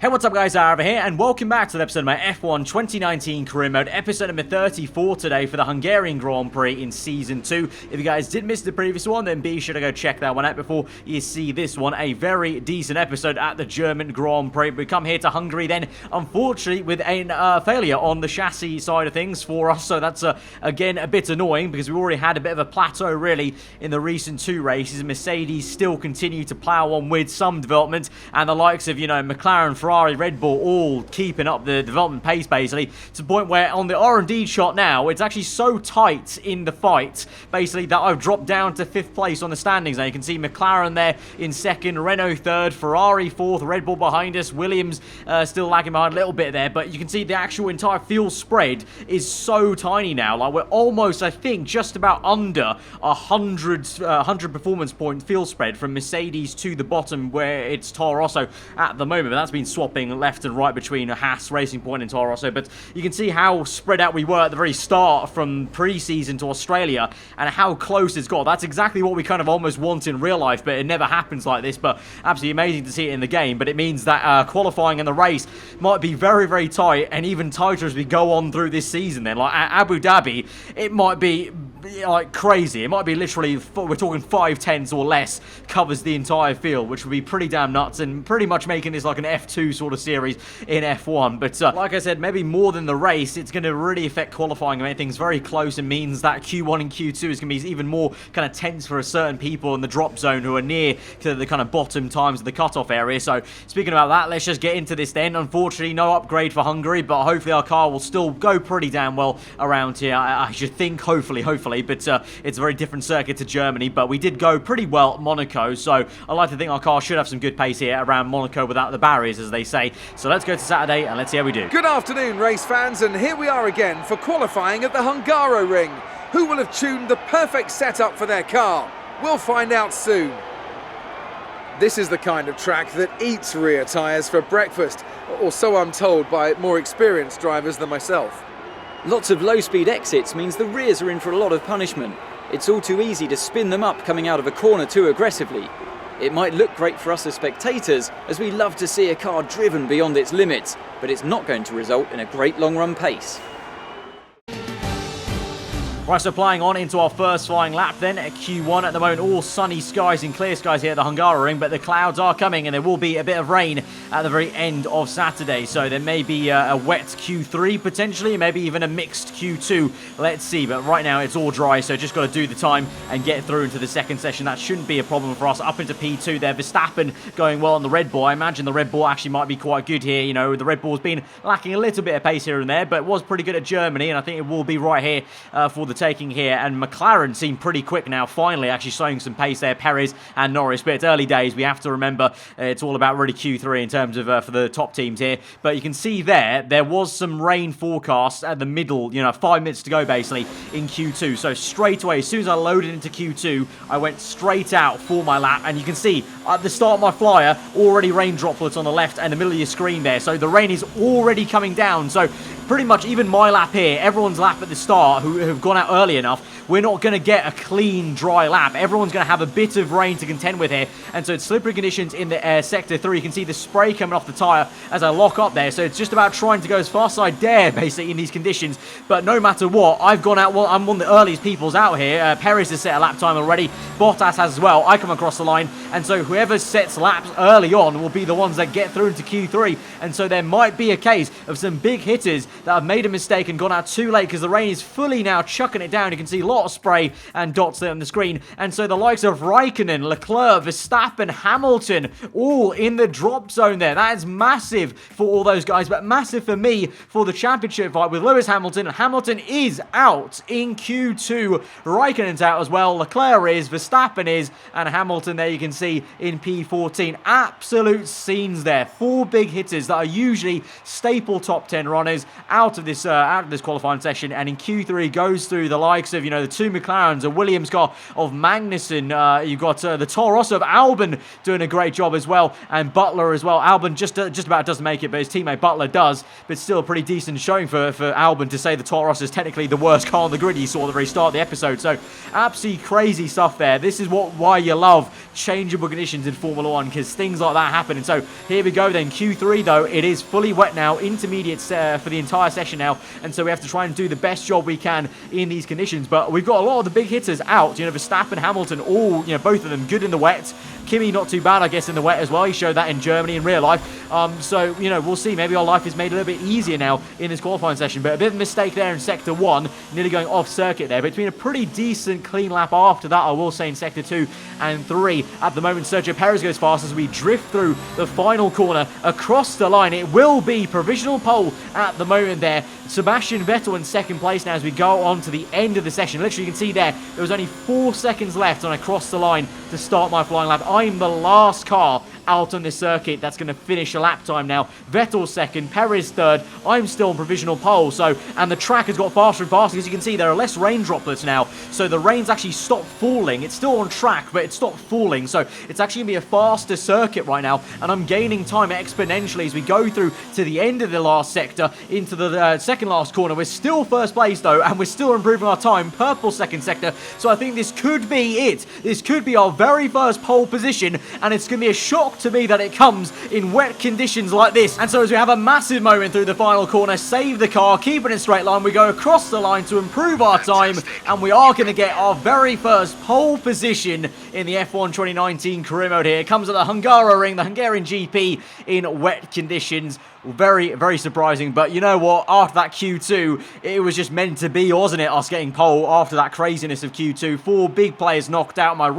Hey, what's up guys, aarava here, and welcome back to the episode of my F1 2019 Career Mode, episode number 34 today for the Hungarian Grand Prix in Season 2. If you guys did miss the previous one, then be sure to go check that one out before you see this one. A very decent episode at the German Grand Prix. We come here to Hungary then, unfortunately, with a failure on the chassis side of things for us, so that's, again, a bit annoying, because we already had a bit of a plateau, really, in the recent two races. Mercedes still continue to plough on with some development, and the likes of, McLaren, Ferrari, Red Bull all keeping up the development pace, basically, to the point where on the R&D shot now, it's actually so tight in the fight, basically, that I've dropped down to 5th place on the standings. Now you can see McLaren there in 2nd, Renault 3rd, Ferrari 4th, Red Bull behind us, Williams still lagging behind a little bit there, but you can see the actual entire field spread is so tiny now. Like, we're almost, I think, just about under 100 performance point field spread from Mercedes to the bottom where it's Toro Rosso at the moment, but that's been swapping left and right between Haas, Racing Point and Toro Rosso. But you can see how spread out we were at the very start from pre-season to Australia and how close it's got. That's exactly what we kind of almost want in real life, but it never happens like this. But absolutely amazing to see it in the game. But it means that qualifying in the race might be very, very tight, and even tighter as we go on through this season then. Like at Abu Dhabi, it might be like crazy. It might be literally, we're talking 5/10 or less covers the entire field, which would be pretty damn nuts and pretty much making this like an F2 sort of series in F1. But like I said, maybe more than the race, it's going to really affect qualifying. I mean, things very close, and means that Q1 and Q2 is going to be even more kind of tense for certain people in the drop zone who are near to the kind of bottom times of the cutoff area. So speaking about that, let's just get into this then. Unfortunately, no upgrade for Hungary, but hopefully our car will still go pretty damn well around here. I should think, hopefully, but it's a very different circuit to Germany, but we did go pretty well at Monaco, so I like to think our car should have some good pace here around Monaco without the barriers, as they say. So let's go to Saturday and let's see how we do. Good afternoon, race fans, and here we are again for qualifying at the Hungaroring. Who will have tuned the perfect setup for their car? We'll find out soon. This is the kind of track that eats rear tyres for breakfast, or so I'm told by more experienced drivers than myself. Lots of low-speed exits means the rears are in for a lot of punishment. It's all too easy to spin them up coming out of a corner too aggressively. It might look great for us as spectators, as we love to see a car driven beyond its limits, but it's not going to result in a great long-run pace. Right, so flying on into our first flying lap then at Q1 at the moment. All sunny skies and clear skies here at the Hungaroring, but the clouds are coming and there will be a bit of rain at the very end of Saturday. So there may be a wet Q3 potentially, maybe even a mixed Q2. Let's see, but right now it's all dry, so just got to do the time and get through into the second session. That shouldn't be a problem for us. Up into P2 there, Verstappen going well on the Red Bull. I imagine the Red Bull actually might be quite good here. You know, the Red Bull's been lacking a little bit of pace here and there, but was pretty good at Germany, and I think it will be right here for the taking here. And McLaren seem pretty quick now, finally actually showing some pace there, Perez and Norris, but it's early days. We have to remember it's all about really Q3 in terms of for the top teams here. But you can see there was some rain forecast at the middle, 5 minutes to go basically in Q2. So straight away, as soon as I loaded into Q2, I went straight out for my lap, and you can see at the start of my flyer, already rain droplets on the left and the middle of your screen there. So the rain is already coming down. So pretty much even my lap here, everyone's lap at the start who have gone out early enough, we're not going to get a clean, dry lap. Everyone's going to have a bit of rain to contend with here. And so it's slippery conditions in the Sector 3. You can see the spray coming off the tyre as I lock up there. So it's just about trying to go as fast as I dare, basically, in these conditions. But no matter what, I've gone out, well, I'm one of the earliest peoples out here. Perez has set a lap time already. Bottas has as well. I come across the line. And so whoever sets laps early on will be the ones that get through into Q3. And so there might be a case of some big hitters that have made a mistake and gone out too late, because the rain is fully now chucking it down. You can see a lot of spray and dots there on the screen. And so the likes of Raikkonen, Leclerc, Verstappen, Hamilton, all in the drop zone there. That is massive for all those guys, but massive for me for the championship fight with Lewis Hamilton. Hamilton is out in Q2. Raikkonen's out as well. Leclerc is, Verstappen is, and Hamilton there you can see in P14. Absolute scenes there. 4 big hitters that are usually staple top 10 runners out of this qualifying session, and in Q3 goes through through the likes of, the two McLarens, a Williams car of Magnussen. You've got the Toro Rosso of Albon doing a great job as well, and Butler as well. Albon just about doesn't make it, but his teammate Butler does. But still a pretty decent showing for Albon to say the Toro Rosso is technically the worst car on the grid. You saw at the very start of the episode. So absolutely crazy stuff there. This is why you love changeable conditions in Formula 1, because things like that happen. And so here we go then. Q3 though, it is fully wet now, intermediate for the entire session now, and so we have to try and do the best job we can in these conditions. But we've got a lot of the big hitters out, Verstappen, Hamilton, all, both of them good in the wet. Kimi not too bad, I guess, in the wet as well. He showed that in Germany in real life. So, we'll see. Maybe our life is made a little bit easier now in this qualifying session. But a bit of a mistake there in Sector 1, nearly going off circuit there. But it's been a pretty decent clean lap after that, I will say, in Sector 2 and 3. At the moment, Sergio Perez goes fast as we drift through the final corner across the line. It will be provisional pole at the moment there. Sebastian Vettel in second place now as we go on to the end of the session. Literally, you can see there was only 4 seconds left on across the line to start my flying lap. I'm the last car out on this circuit that's going to finish a lap time now. Vettel second, Perez third. I'm still on provisional pole. And the track has got faster and faster. As you can see, there are less rain droplets now. So the rain's actually stopped falling. It's still on track, but it stopped falling. So it's actually going to be a faster circuit right now. And I'm gaining time exponentially as we go through to the end of the last sector into the second last corner. We're still first place though, and we're still improving our time. Purple second sector. So I think this could be it. This could be our very first pole position, and it's going to be a shock to me that it comes in wet conditions like this. And so as we have a massive moment through the final corner, save the car, keep it in a straight line, we go across the line to improve our time, and we are going to get our very first pole position in the F1 2019 career mode here. It comes at the Hungaroring, the Hungarian GP in wet conditions. Very, very surprising, but you know what? After that Q2, it was just meant to be, wasn't it? Us getting pole after that craziness of Q2. 4 big players knocked out. My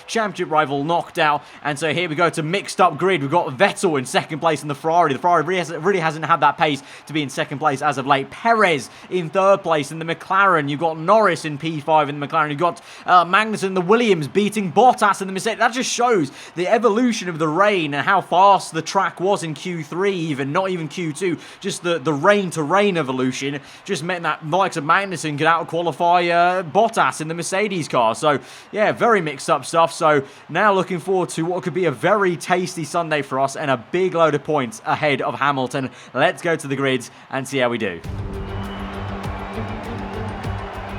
championship rival knocked out. And so here we go to mixed up grid. We've got Vettel in second place in the Ferrari. The Ferrari really hasn't had that pace to be in second place as of late. Perez in third place in the McLaren. You've got Norris in P5 in the McLaren. You've got Magnussen in the Williams beating Bottas in the Mercedes. That just shows the evolution of the rain and how fast the track was in Q3 even. Not even Q2, just the rain-to-rain evolution just meant that the likes of Magnussen could out-qualify Bottas in the Mercedes car. So, yeah, very mixed-up stuff. So, now looking forward to what could be a very tasty Sunday for us and a big load of points ahead of Hamilton. Let's go to the grids and see how we do.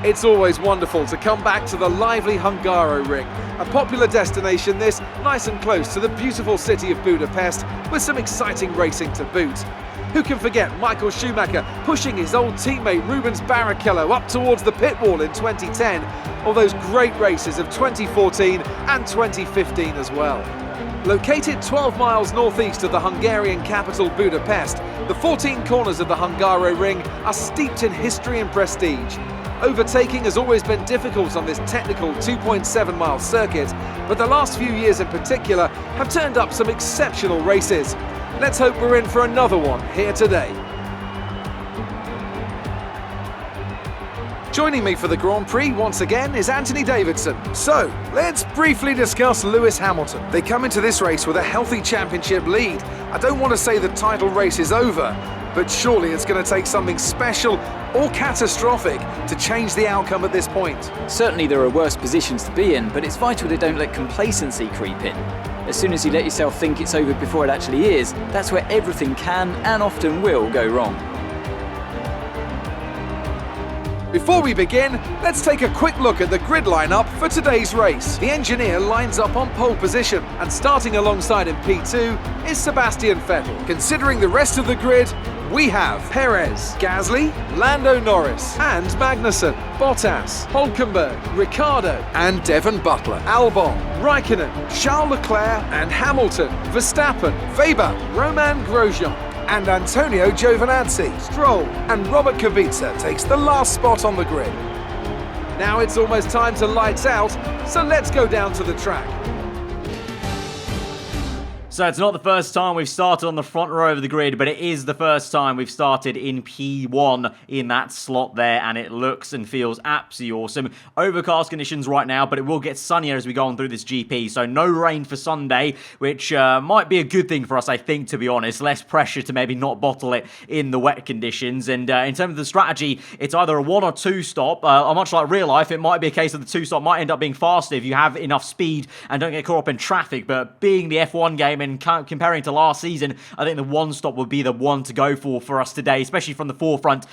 It's always wonderful to come back to the lively Hungaroring. A popular destination this, nice and close to the beautiful city of Budapest, with some exciting racing to boot. Who can forget Michael Schumacher pushing his old teammate Rubens Barrichello up towards the pit wall in 2010, or those great races of 2014 and 2015 as well. Located 12 miles northeast of the Hungarian capital Budapest, the 14 corners of the Hungaroring are steeped in history and prestige. Overtaking has always been difficult on this technical 2.7-mile circuit, but the last few years in particular have turned up some exceptional races. Let's hope we're in for another one here today. Joining me for the Grand Prix once again is Anthony Davidson. So, let's briefly discuss Lewis Hamilton. They come into this race with a healthy championship lead. I don't want to say the title race is over, but surely it's going to take something special or catastrophic to change the outcome at this point. Certainly there are worse positions to be in, but it's vital to don't let complacency creep in. As soon as you let yourself think it's over before it actually is, that's where everything can and often will go wrong. Before we begin, let's take a quick look at the grid lineup for today's race. The engineer lines up on pole position, and starting alongside in P2 is Sebastian Vettel. Considering the rest of the grid, we have Perez, Gasly, Lando Norris, and Magnussen, Bottas, Hülkenberg, Ricciardo, and Devon Butler, Albon, Raikkonen, Charles Leclerc, and Hamilton, Verstappen, Weber, Romain Grosjean, and Antonio Giovinazzi. Stroll and Robert Kubica takes the last spot on the grid. Now it's almost time to lights out, so let's go down to the track. So it's not the first time we've started on the front row of the grid, but it is the first time we've started in P1 in that slot there, and it looks and feels absolutely awesome. Overcast conditions right now, but it will get sunnier as we go on through this GP, so no rain for Sunday, which might be a good thing for us, I think, to be honest. Less pressure to maybe not bottle it in the wet conditions, and in terms of the strategy, it's either a 1 or 2 stop. Much like real life, it might be a case of the 2 stop might end up being faster if you have enough speed and don't get caught up in traffic, but being the F1 game and comparing to last season, I think the 1 stop would be the one to go for us today, especially from the forefront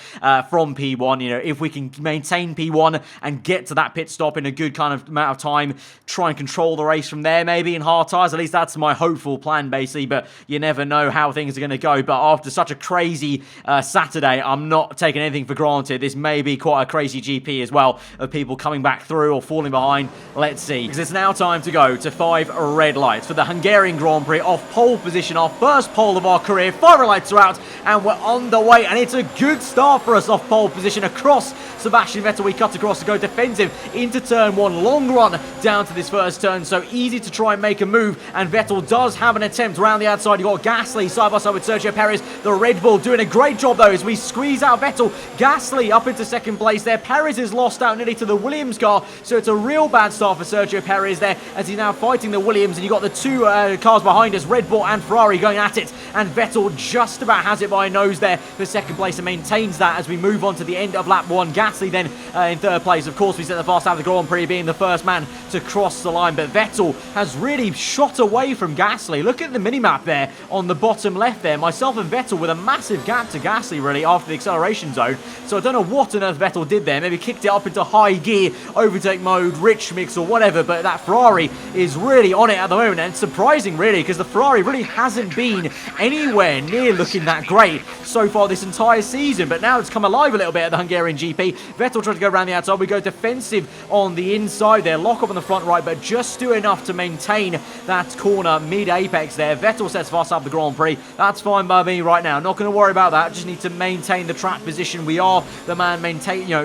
from P1. You know, if we can maintain P1 and get to that pit stop in a good kind of amount of time, try and control the race from there maybe in hard tyres. At least that's my hopeful plan basically, but you never know how things are going to go. But after such a crazy Saturday, I'm not taking anything for granted. This may be quite a crazy GP as well, of people coming back through or falling behind. Let's see, because it's now time to go to 5 red lights for the Hungarian Grand Prix. Off pole position, our first pole of our career. 5 red lights are out and we're on the way, and it's a good start for us off pole position across Sebastian Vettel. We cut across to go defensive into turn 1, long run down to this first turn, so easy to try and make a move, and Vettel does have an attempt around the outside. You got Gasly side by side with Sergio Perez, the Red Bull doing a great job though as we squeeze out Vettel. Gasly up into second place there. Perez is lost out nearly to the Williams car, so it's a real bad start for Sergio Perez there as he's now fighting the Williams, and you got the 2 cars behind us, Red Bull and Ferrari, going at it, and Vettel just about has it by a nose there for second place and maintains that as we move on to the end of lap 1. Gasly then in third place. Of course, we set the fast out of the Grand Prix, being the first man to cross the line, but Vettel has really shot away from Gasly. Look at the minimap there on the bottom left there. Myself and Vettel with a massive gap to Gasly really after the acceleration zone, so I don't know what on earth Vettel did there. Maybe kicked it up into high gear, overtake mode, rich mix or whatever, but that Ferrari is really on it at the moment, and it's surprising really because the Ferrari really hasn't been anywhere near looking that great so far this entire season, but now it's come alive a little bit at the Hungarian GP. Vettel trying to go around the outside. We go defensive on the inside there, lock up on the front right, but just do enough to maintain that corner mid-apex there. Vettel sets fast up the Grand Prix. That's fine by me right now. Not going to worry about that. Just need to maintain the track position. We are the man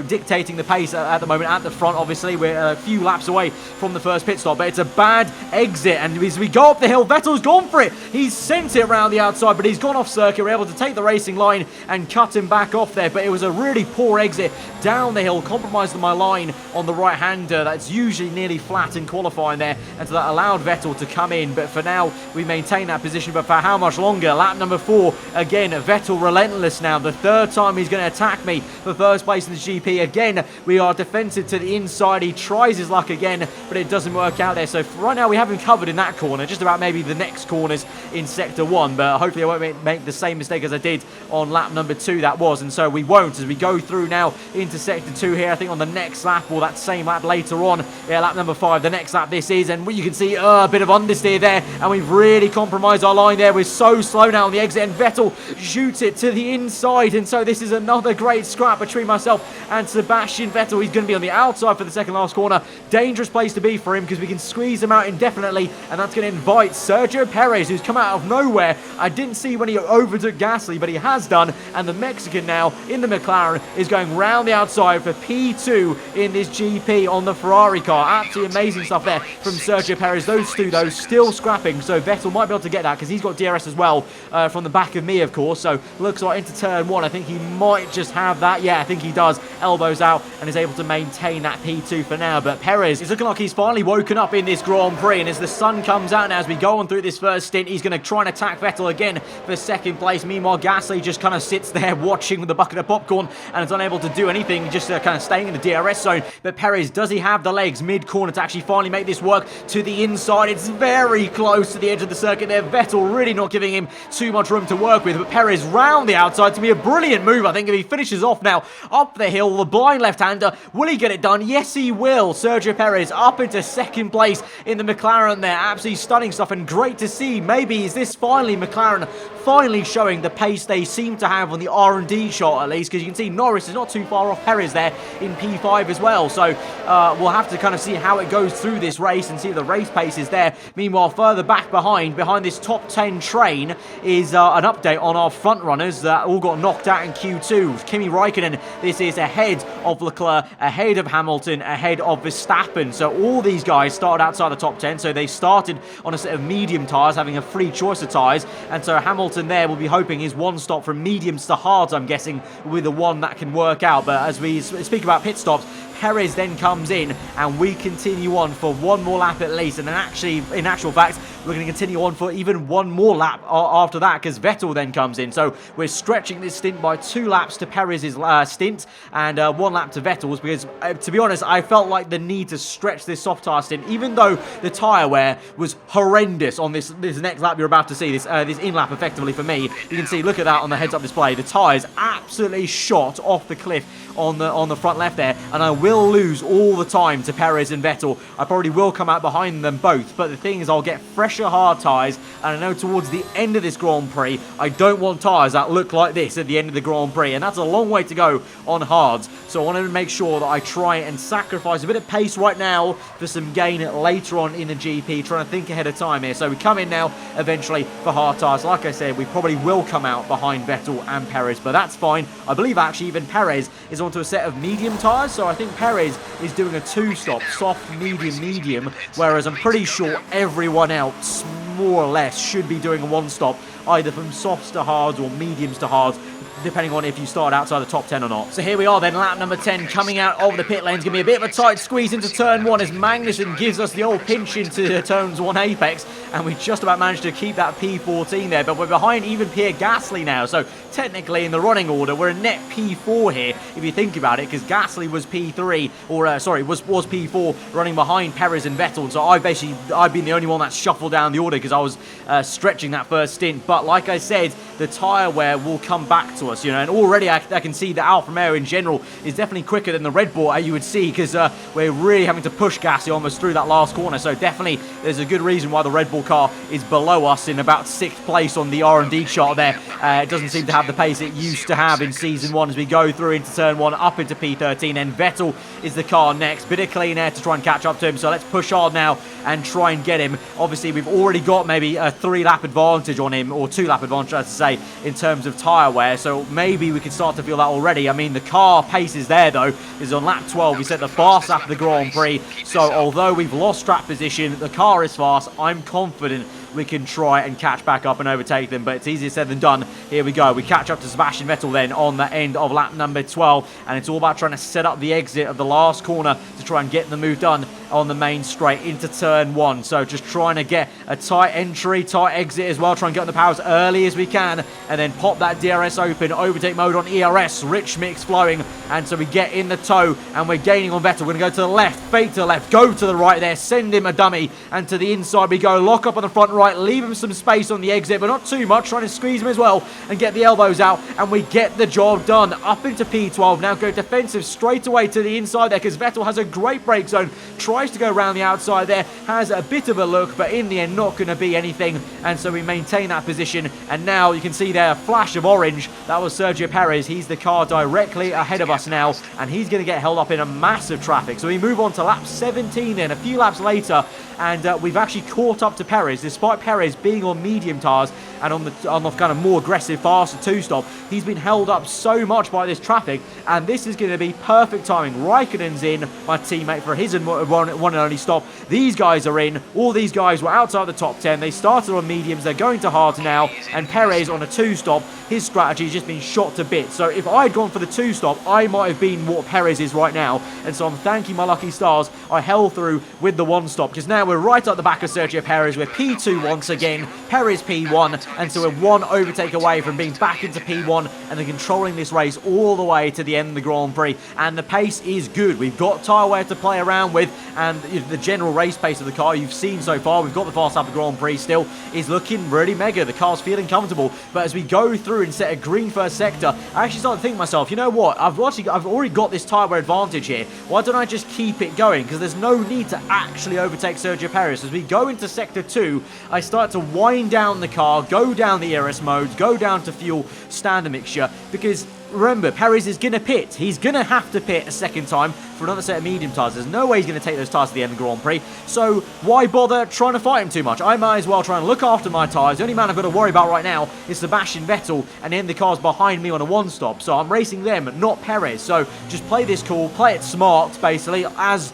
dictating the pace at the moment at the front. Obviously, we're a few laps away from the first pit stop, but it's a bad exit, and as we go up the hill, Vettel's gone for it. He's sent it around the outside, but he's gone off circuit. We're able to take the racing line and cut him back off there, but it was a really poor exit down the hill, compromised my line on the right-hander. That's usually nearly flat in qualifying there, and so that allowed Vettel to come in, but for now we maintain that position. But for how much longer? Lap number 4 again, Vettel relentless now. The 3rd time he's going to attack me for first place in the GP. Again, we are defensive to the inside. He tries his luck again, but it doesn't work out there. So right now we have him covered in that corner, just about maybe the next corners in sector 1, but hopefully I won't make the same mistake as I did on lap number 2 that was, and so we won't as we go through now into sector 2 here. I think on the next lap, or that same lap later on, yeah, lap number 5, the next lap this is, and you can see a bit of understeer there, and we've really compromised our line there. We're so slow now on the exit, and Vettel shoots it to the inside, and so this is another great scrap between myself and Sebastian Vettel. He's going to be on the outside for the second last corner. Dangerous place to be for him because we can squeeze him out indefinitely, and that's going to invite Sergio Perez, who's come out of nowhere. I didn't see when he overtook Gasly, but he has done, and the Mexican now in the McLaren is going round the outside for P2 in this GP on the Ferrari car. Absolutely amazing stuff there from Sergio Perez. Those two though still scrapping, so Vettel might be able to get that because he's got DRS as well from the back of me, of course. So looks like into turn 1, I think he might just have that. Yeah, I think he does. Elbows out and is able to maintain that P2 for now. But Perez is looking like he's finally woken up in this Grand Prix, and as the sun comes out now as we go on through this first stint, he's going to try and attack Vettel again for second place. Meanwhile, Gasly just kind of sits there watching with a bucket of popcorn and is unable to do anything, just kind of staying in the DRS zone. But Perez, does he have the legs mid-corner to actually finally make this work to the inside? It's very close to the edge of the circuit there. Vettel really not giving him too much room to work with, but Perez round the outside to be a brilliant move, I think, if he finishes off now up the hill. The blind left-hander, will he get it done? Yes, he will. Sergio Perez up into second place in the McLaren there. Absolutely stunning stuff and great to see. Maybe is this finally McLaren finally showing the pace they seem to have on the R&D shot at least, because you can see Norris is not too far off Perez there in P5 as well. So we'll have to kind of see how it goes through this race and see if the race pace is there. Meanwhile, further back behind this top 10 train is an update on our front runners that all got knocked out in Q2. Kimi Raikkonen, this is ahead of Leclerc, ahead of Hamilton, ahead of Verstappen. So all these guys started outside the top 10, so they started on a set of medium tyres, having a free choice of tyres, and so Hamilton there will be hoping his one stop from mediums to hards, I'm guessing, will be the one that can work out. But as we speak about pit stops, Perez then comes in and we continue on for one more lap at least, and then actually, in actual fact, we're going to continue on for even one more lap after that, because Vettel then comes in. So we're stretching this stint by 2 laps to Perez's stint and 1 lap to Vettel's, because to be honest, I felt like the need to stretch this soft tyre stint, even though the tyre wear was horrendous on this next lap you're about to see, this in lap effectively for me. You can see, look at that on the heads-up display, the tyres absolutely shot off the cliff on the front left there, and I will lose all the time to Perez and Vettel. I probably will come out behind them both, but the thing is, I'll get fresher hard tyres, and I know towards the end of this Grand Prix, I don't want tyres that look like this at the end of the Grand Prix, and that's a long way to go on hards. So I want to make sure that I try and sacrifice a bit of pace right now for some gain later on in the GP, trying to think ahead of time here. So we come in now eventually for hard tyres. Like I said, we probably will come out behind Vettel and Perez, but that's fine. I believe actually even Perez is onto a set of medium tyres, so I think Perez is doing a 2-stop, soft, medium, whereas I'm pretty sure everyone else more or less should be doing a 1-stop, either from softs to hards or mediums to hards, depending on if you start outside the top 10 or not. So here we are then, lap number 10, coming out of the pit lane. It's going to be a bit of a tight squeeze into turn 1 as Magnussen gives us the old pinch into turns 1 apex, and we just about managed to keep that P14 there, but we're behind even Pierre Gasly now, so technically in the running order we're a net P4 here if you think about it, because Gasly was P3, or sorry, was P4 running behind Perez and Vettel, so I've been the only one that's shuffled down the order because I was stretching that first stint. But like I said, the tyre wear will come back to us, you know, and already I can see that Alfa Romeo in general is definitely quicker than the Red Bull, you would see, because we're really having to push Gasly almost through that last corner. So definitely there's a good reason why the Red Bull car is below us in about 6th place on the R&D chart there. It doesn't seem to have the pace it used to have in Season 1 as we go through into turn 1 up into P13, and Vettel is the car next. Bit of clean air to try and catch up to him, so let's push hard now and try and get him. Obviously we've already got maybe a 3-lap advantage on him, or 2-lap advantage I should say, in terms of tyre wear, so maybe we can start to feel that already. I mean, the car pace is there though, is on lap 12, we set the fast lap of the Grand Prix, so although we've lost track position, the car is fast. I'm confident we can try and catch back up and overtake them, but it's easier said than done. Here we go, we catch up to Sebastian Vettel then on the end of lap number 12, and it's all about trying to set up the exit of the last corner to try and get the move done on the main straight into turn 1. So just trying to get a tight entry, tight exit as well, try and get on the power as early as we can, and then pop that DRS open, overtake mode on ERS, rich mix flowing, and so we get in the tow, and we're gaining on Vettel. We're going to go to the left, fake to the left, go to the right there, send him a dummy, and to the inside we go, lock up on the front right, leave him some space on the exit, but not too much, trying to squeeze him as well, and get the elbows out, and we get the job done. Up into P12, now go defensive straight away to the inside there, because Vettel has a great brake zone, tries to go around the outside there, has a bit of a look, but in the end not going to be anything, and so we maintain that position. And now you can see there a flash of orange, that was Sergio Perez. He's the car directly ahead of us now, and he's going to get held up in a massive traffic. So we move on to lap 17 then, a few laps later, and we've actually caught up to Perez, despite Perez being on medium tyres and on the kind of more aggressive, faster 2-stop. He's been held up so much by this traffic, and this is going to be perfect timing. Raikkonen's in, my teammate, for his one and only stop. These guys are in. All these guys were outside the top 10. They started on mediums, they're going to hards now, and Perez on a 2-stop. His strategy has just been shot to bits. So if I had gone for the 2-stop, I might have been what Perez is right now, and so I'm thanking my lucky stars I held through with the 1-stop, because now we're right at the back of Sergio Perez. We're P2 once again, Perez P1, and so we're 1 overtake away from being back into P1 and then controlling this race all the way to the end of the Grand Prix. And the pace is good. We've got tyre wear to play around with, and the general race pace of the car you've seen so far, we've got the fast lap of the Grand Prix still, is looking really mega. The car's feeling comfortable, but as we go through and set a green first sector, I actually started to think to myself, you know what, I've already got this tyre wear advantage here. Why don't I just keep it going? Because there's no need to actually overtake Sergio Sergio Perez. As we go into Sector 2, I start to wind down the car, go down the ERS modes, go down to fuel standard mixture, because remember, Perez is going to pit. He's going to have to pit a second time for another set of medium tyres. There's no way he's going to take those tyres to the end of the Grand Prix. So why bother trying to fight him too much? I might as well try and look after my tyres. The only man I've got to worry about right now is Sebastian Vettel, and then the car's behind me on a one-stop. So I'm racing them, not Perez. So just play this cool, play it smart, basically, as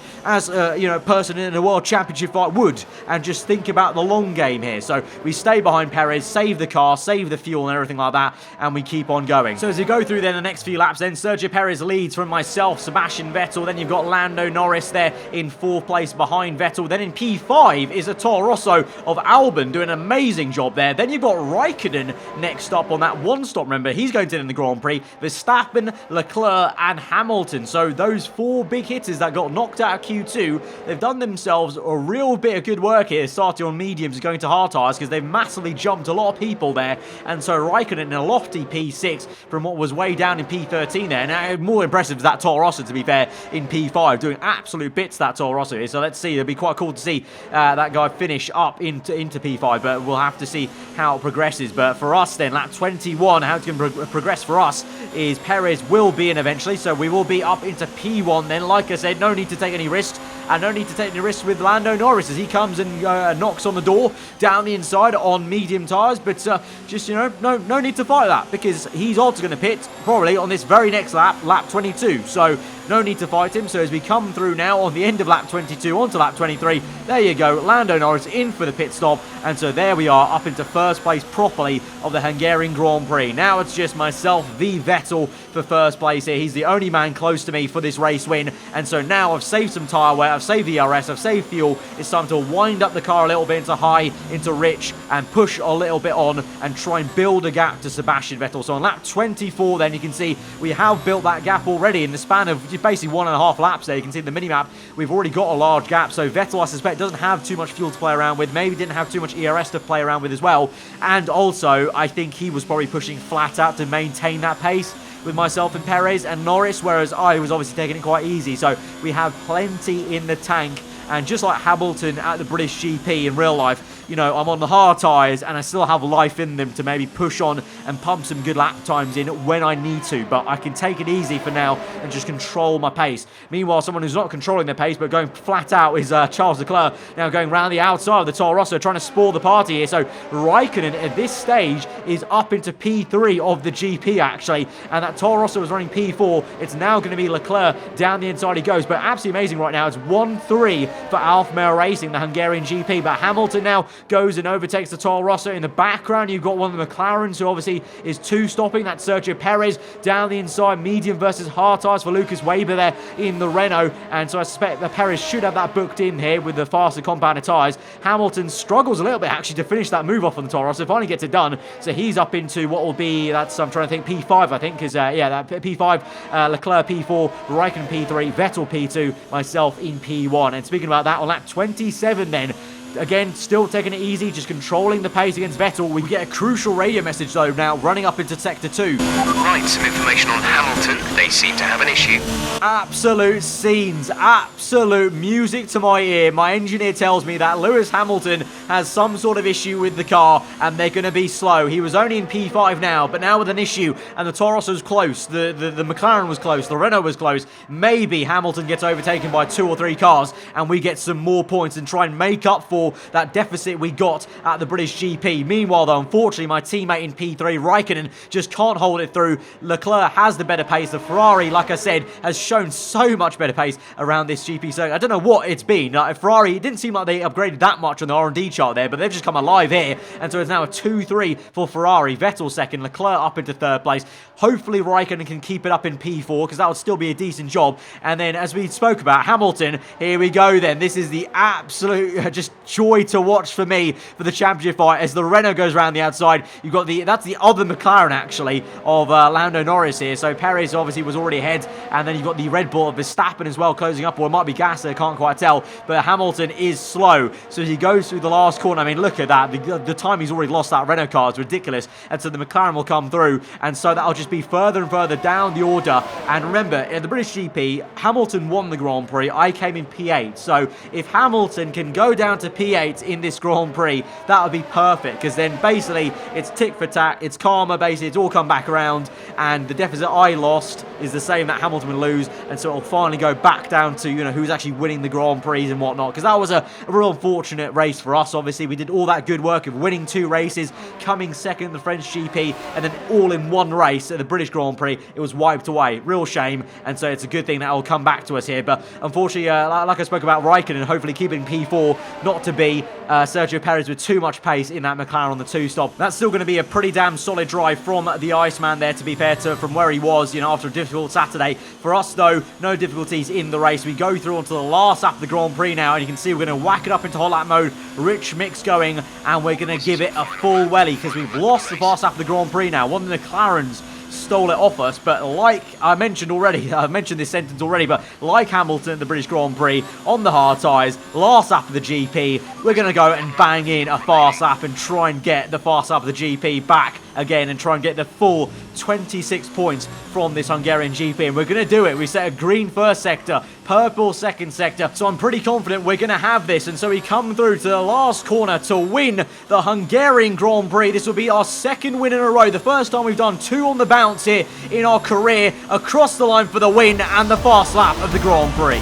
you know, a person in a World Championship fight would, and just think about the long game here. So we stay behind Perez, save the car, save the fuel and everything like that, and we keep on going. So as we go through then the next few laps, then Sergio Perez leads from myself, Sebastian Vettel, then you've got Lando Norris there in 4th place behind Vettel. Then in P5 is a Toro Rosso of Albon doing an amazing job there. Then you've got Raikkonen next up on that one-stop. Remember, he's going to end the Grand Prix. Verstappen, Leclerc and Hamilton. So those 4 big hitters that got knocked out of Q2, they've done themselves a real bit of good work here, starting on mediums going to hard tyres, because they've massively jumped a lot of people there. And so Raikkonen in a lofty P6 from what was way down in P13 there. Now, more impressive is that Toro Rosso, to be fair, in P5, doing absolute bits, that Toro Rosso is. So let's see, it'll be quite cool to see that guy finish up into P5, but we'll have to see how it progresses. But for us then, lap 21, how it's going to progress for us is Perez will be in eventually, so we will be up into P1 then. Like I said, no need to take any risks. And no need to take any risks with Lando Norris as he comes and knocks on the door down the inside on medium tyres. But just, you know, no need to fight that, because he's also going to pit probably on this very next lap, lap 22. So no need to fight him. So as we come through now on the end of lap 22 onto lap 23, there you go, Lando Norris in for the pit stop. And so there we are, up into 1st place properly of the Hungarian Grand Prix. Now it's just myself v Vettel for 1st place here. He's the only man close to me for this race win. And so now I've saved some tyre wear, I've saved the ERS, I've saved fuel. It's time to wind up the car a little bit into high, into rich, and push a little bit on and try and build a gap to Sebastian Vettel. So on lap 24 then, you can see we have built that gap already in the span of basically 1.5 laps there. You can see in the mini-map, we've already got a large gap. So Vettel, I suspect, doesn't have too much fuel to play around with, maybe didn't have too much ERS to play around with as well. And also, I think he was probably pushing flat out to maintain that pace with myself and Perez and Norris, whereas I was obviously taking it quite easy. So we have plenty in the tank. And just like Hamilton at the British GP in real life, you know, I'm on the hard tyres and I still have life in them to maybe push on and pump some good lap times in when I need to. But I can take it easy for now and just control my pace. Meanwhile, someone who's not controlling their pace but going flat out is Charles Leclerc, now going round the outside of the Toro Rosso, trying to spoil the party here. So Raikkonen at this stage is up into P3 of the GP actually, and that Toro Rosso was running P4. It's now going to be Leclerc, down the inside he goes. But absolutely amazing right now. It's 1-3 for Alfa Romeo Racing, the Hungarian GP. But Hamilton now goes and overtakes the Toro Rosso. In the background, you've got one of the McLarens who obviously is 2-stopping. That's Sergio Perez down the inside, medium versus hard tyres for Lucas Weber there in the Renault. And so I suspect that Perez should have that booked in here with the faster compounded tyres. Hamilton struggles a little bit actually to finish that move off on the Toro Rosso, finally gets it done. So he's up into what will be, that's, I'm trying to think, P5 I think, because yeah, that P5, Leclerc P4, Raikkonen P3, Vettel P2, myself in P1. And speaking about that, on lap 27 then, again, still taking it easy, just controlling the pace against Vettel. We get a crucial radio message though now, running up into Sector 2. Right, some information on Hamilton. They seem to have an issue. Absolute scenes, absolute music to my ear. My engineer tells me that Lewis Hamilton has some sort of issue with the car and they're going to be slow. He was only in P5 now, but now with an issue, and the Toro Rosso's close, the McLaren was close, the Renault was close. Maybe Hamilton gets overtaken by 2 or 3 cars and we get some more points and try and make up for that deficit we got at the British GP. Meanwhile though, unfortunately my teammate in P3, Raikkonen, just can't hold it through. Leclerc has the better pace. The Ferrari, like I said, has shown so much better pace around this GP circuit. I don't know what it's been. Ferrari, it didn't seem like they upgraded that much on the R&D chart there, but they've just come alive here. And so it's now a 2-3 for Ferrari. Vettel second, Leclerc up into 3rd place. Hopefully Raikkonen can keep it up in P4, because that would still be a decent job. And then, as we spoke about, Hamilton, here we go then. This is the absolute, just joy to watch for me for the championship fight as the Renault goes around the outside. You've got that's the other McLaren actually of Lando Norris here. So Perez obviously was already ahead, and then you've got the Red Bull of Verstappen as well closing up, or it might be Gasly, I can't quite tell, but Hamilton is slow. So as he goes through the last corner, I mean, look at that. The time he's already lost that Renault car is ridiculous, and so the McLaren will come through, and so that'll just be further and further down the order. And remember, in the British GP, Hamilton won the Grand Prix. I came in P8, so if Hamilton can go down to P8 in this Grand Prix, that would be perfect, because then basically it's tick for tack, it's karma, basically it's all come back around, and the deficit I lost is the same that Hamilton would lose, and so it'll finally go back down to, you know, who's actually winning the Grand Prix and whatnot, because that was a real unfortunate race for us. Obviously, we did all that good work of winning 2 races, coming second in the French GP, and then all in one race at the British Grand Prix, it was wiped away. Real shame, and so it's a good thing that will come back to us here, but unfortunately, like I spoke about Raikkonen, hopefully keeping P4, not to be Sergio Perez with too much pace in that McLaren on the 2-stop. That's still going to be a pretty damn solid drive from the Iceman there, to be fair to from where he was, you know, after a difficult Saturday. For us, though, no difficulties in the race. We go through onto the last lap of the Grand Prix now, and you can see we're going to whack it up into hot lap mode, rich mix going, and we're going to give it a full welly, because we've lost the fast lap of the Grand Prix now. One of the McLarens stole it off us, but like I mentioned already, I've mentioned this sentence already, but like Hamilton at the British Grand Prix, on the hard tyres, last lap of the GP, we're going to go and bang in a fast lap and try and get the fast lap of the GP back again and try and get the full 26 points from this Hungarian GP, and we're going to do it. We set a green first sector, purple second sector, so I'm pretty confident we're going to have this, and so we come through to the last corner to win the Hungarian Grand Prix. This will be our 2nd win in a row, the first time we've done 2 on the bounce here in our career, across the line for the win and the fast lap of the Grand Prix.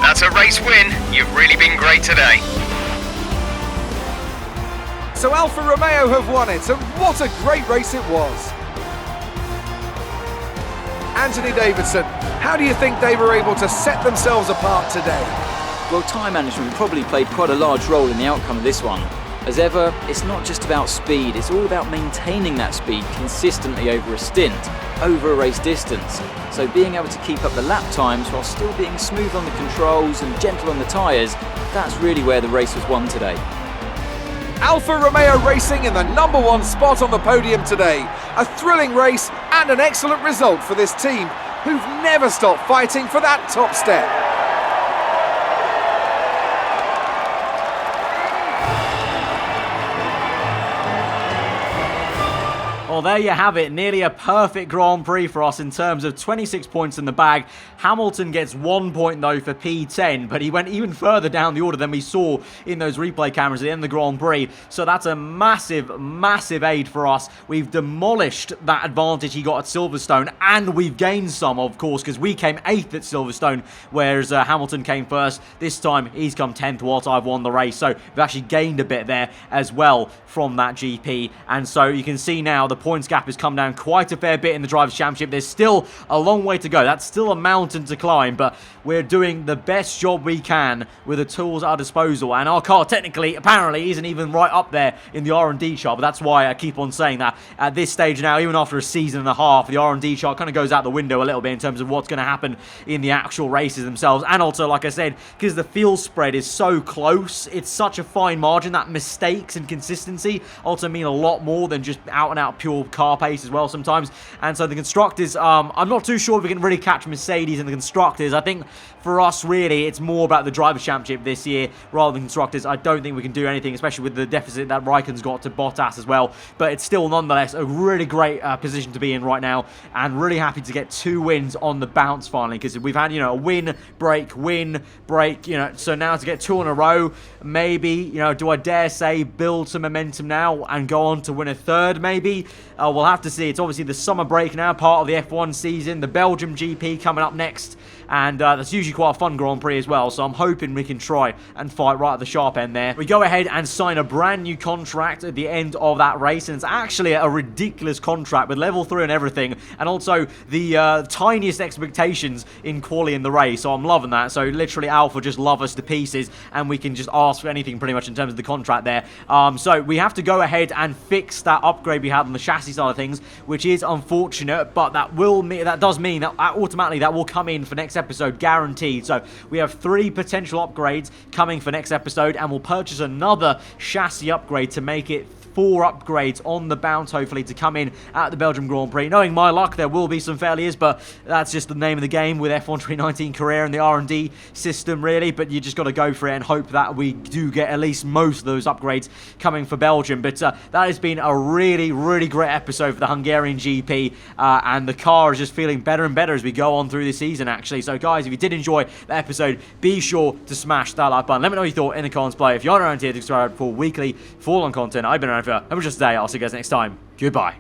That's a race win. You've really been great today. So Alfa Romeo have won it, and what a great race it was. Anthony Davidson, how do you think they were able to set themselves apart today? Well, time management probably played quite a large role in the outcome of this one. As ever, it's not just about speed, it's all about maintaining that speed consistently over a stint, over a race distance. So being able to keep up the lap times while still being smooth on the controls and gentle on the tyres, that's really where the race was won today. Alfa Romeo Racing in the #1 spot on the podium today. A thrilling race and an excellent result for this team, who've never stopped fighting for that top step. Well, there you have it. Nearly a perfect Grand Prix for us in terms of 26 points in the bag. Hamilton gets 1 point, though, for P10, but he went even further down the order than we saw in those replay cameras at the end of the Grand Prix. So that's a massive, massive aid for us. We've demolished that advantage he got at Silverstone, and we've gained some, of course, because we came 8th at Silverstone, whereas Hamilton came first. This time, he's come 10th whilst I've won the race. So we've actually gained a bit there as well from that GP. And so you can see now the points gap has come down quite a fair bit in the Drivers' Championship. There's still a long way to go. That's still a mountain to climb, but we're doing the best job we can with the tools at our disposal. And our car technically, apparently, isn't even right up there in the R&D chart, but that's why I keep on saying that at this stage now, even after a season and a half, the R&D chart kind of goes out the window a little bit in terms of what's going to happen in the actual races themselves. And also, like I said, because the field spread is so close, it's such a fine margin that mistakes and consistency also mean a lot more than just out-and-out pure car pace as well sometimes. And so the constructors, I'm not too sure if we can really catch Mercedes and the constructors. I think for us, really, it's more about the Drivers' Championship this year rather than constructors. I don't think we can do anything, especially with the deficit that Raikkonen's got to Bottas as well. But it's still, nonetheless, a really great position to be in right now, and really happy to get 2 wins on the bounce finally, because we've had, you know, a win, break, you know, so now to get 2 in a row, maybe, you know, do I dare say build some momentum now and go on to win a 3rd, maybe? We'll have to see. It's obviously the summer break now, part of the F1 season, the Belgium GP coming up next, and that's usually quite a fun Grand Prix as well, so I'm hoping we can try and fight right at the sharp end there. We go ahead and sign a brand new contract at the end of that race, and it's actually a ridiculous contract with level 3 and everything, and also the tiniest expectations in quali in the race, so I'm loving that. So literally Alfa just love us to pieces, and we can just ask for anything pretty much in terms of the contract there. So we have to go ahead and fix that upgrade we had on the chassis side of things, which is unfortunate, but that does mean that automatically that will come in for next episode, guaranteed. So we have 3 potential upgrades coming for next episode, and we'll purchase another chassis upgrade to make it 4 upgrades on the bounce, hopefully, to come in at the Belgium Grand Prix. Knowing my luck, there will be some failures, but that's just the name of the game with F1 2019 career and the R&D system, really. But you just got to go for it and hope that we do get at least most of those upgrades coming for Belgium. But that has been a really, really great episode for the Hungarian GP, and the car is just feeling better and better as we go on through the season, actually. So, guys, if you did enjoy the episode, be sure to smash that like button. Let me know what you thought in the comments below. If you're not around here to subscribe for weekly Fall On content, I've been around for, and we'll just say, I'll see you guys next time. Goodbye.